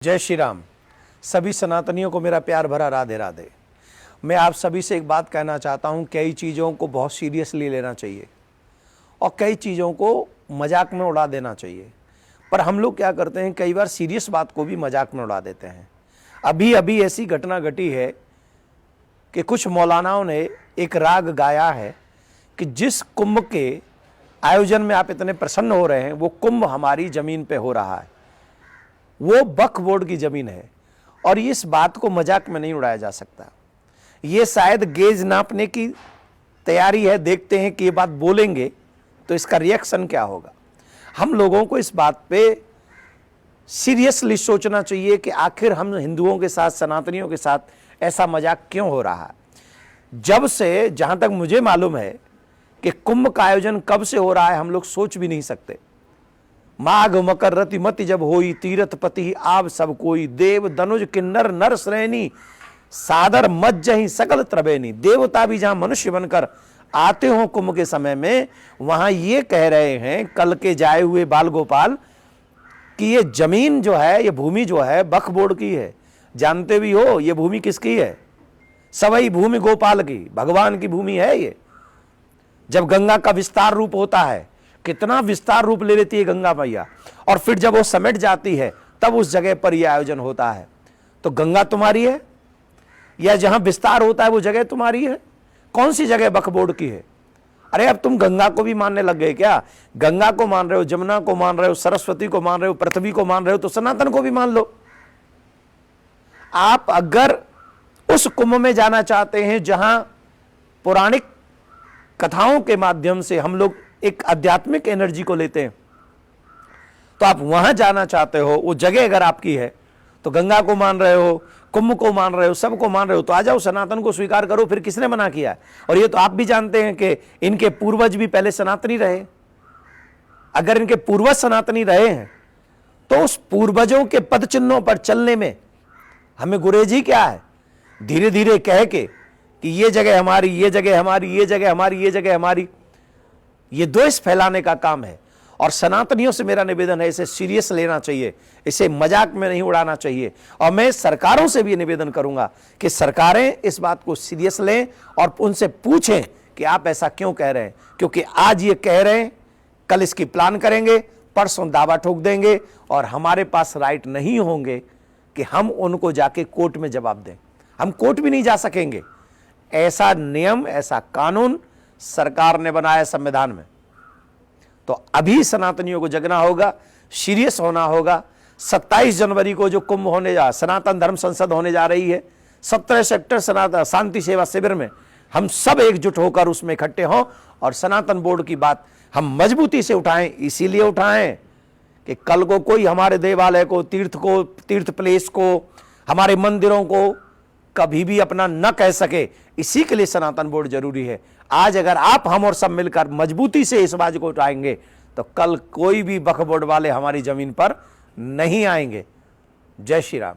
जय श्री राम। सभी सनातनियों को मेरा प्यार भरा राधे राधे। मैं आप सभी से एक बात कहना चाहता हूँ, कई चीज़ों को बहुत सीरियसली लेना चाहिए और कई चीज़ों को मजाक में उड़ा देना चाहिए। पर हम लोग क्या करते हैं, कई बार सीरियस बात को भी मजाक में उड़ा देते हैं। अभी अभी ऐसी घटना घटी है कि कुछ मौलानाओं ने एक राग गाया है कि जिस कुंभ के आयोजन में आप इतने प्रसन्न हो रहे हैं, वो कुंभ हमारी ज़मीन पे हो रहा है, वो वक्फ बोर्ड की ज़मीन है और इस बात को मजाक में नहीं उड़ाया जा सकता। ये शायद गेज नापने की तैयारी है, देखते हैं कि ये बात बोलेंगे तो इसका रिएक्शन क्या होगा। हम लोगों को इस बात पे सीरियसली सोचना चाहिए कि आखिर हम हिंदुओं के साथ, सनातनियों के साथ ऐसा मजाक क्यों हो रहा है। जब से, जहाँ तक मुझे मालूम है कि कुंभ का आयोजन कब से हो रहा है, हम लोग सोच भी नहीं सकते। माघ मकर रतिमति जब होई, तीरथ पति आव सब कोई, देव दनुज किन्नर नर श्रेणी, सादर मज्जहि सकल त्रबेनी। देवता भी जहां मनुष्य बनकर आते हो कुंभ के समय में, वहां ये कह रहे हैं कल के जाए हुए बाल गोपाल कि ये जमीन जो है, ये भूमि जो है वक्फ बोर्ड की है। जानते भी हो ये भूमि किसकी है? सवई भूमि गोपाल की, भगवान की भूमि है ये। जब गंगा का विस्तार रूप होता है, कितना विस्तार रूप ले लेती है गंगा मैया, और फिर जब वो समेट जाती है तब उस जगह पर यह आयोजन होता है। तो गंगा तुम्हारी है या जहां विस्तार होता है वो जगह तुम्हारी है? कौन सी जगह वक्फ बोर्ड की है? अरे अब तुम गंगा को भी मानने लग गए क्या? गंगा को मान रहे हो, जमुना को मान रहे हो, सरस्वती को मान रहे हो, पृथ्वी को मान रहे हो, तो सनातन को भी मान लो। आप अगर उस कुंभ में जाना चाहते हैं जहां पौराणिक कथाओं के माध्यम से हम लोग एक आध्यात्मिक एनर्जी को लेते हैं, तो आप वहां जाना चाहते हो, वो जगह अगर आपकी है, तो गंगा को मान रहे हो, कुंभ को मान रहे हो, सबको मान रहे हो, तो आ जाओ, सनातन को स्वीकार करो। फिर किसने मना किया है? और ये तो आप भी जानते हैं कि इनके पूर्वज भी पहले सनातनी रहे। अगर इनके पूर्वज सनातनी रहे हैं तो उस पूर्वजों के पद चिन्हों पर चलने में हमें गुरेज ही क्या है? धीरे धीरे कह के कि ये जगह हमारी, ये जगह हमारी, ये जगह हमारी, ये जगह हमारी, ये द्वेष फैलाने का काम है। और सनातनियों से मेरा निवेदन है, इसे सीरियस लेना चाहिए, इसे मजाक में नहीं उड़ाना चाहिए। और मैं सरकारों से भी निवेदन करूंगा कि सरकारें इस बात को सीरियस लें और उनसे पूछें कि आप ऐसा क्यों कह रहे हैं। क्योंकि आज ये कह रहे हैं, कल इसकी प्लान करेंगे, परसों दावा ठोक देंगे और हमारे पास राइट नहीं होंगे कि हम उनको जाके कोर्ट में जवाब दें। हम कोर्ट भी नहीं जा सकेंगे। ऐसा नियम, ऐसा कानून सरकार ने बनाया संविधान में। तो अभी सनातनियों को जगना होगा, सीरियस होना होगा। 27 जनवरी को जो कुंभ होने जा, सनातन धर्म संसद होने जा रही है, 17 सेक्टर सनातन शांति सेवा शिविर में हम सब एकजुट होकर उसमें इकट्ठे हों और सनातन बोर्ड की बात हम मजबूती से उठाएं। इसीलिए उठाएं कि कल को कोई हमारे देवालय को, तीर्थ प्लेस को, हमारे मंदिरों को कभी भी अपना न कह सके। इसी के लिए सनातन बोर्ड जरूरी है। आज अगर आप, हम और सब मिलकर मजबूती से इस बात को उठाएंगे तो कल कोई भी वक्फ बोर्ड वाले हमारी जमीन पर नहीं आएंगे। जय श्री राम।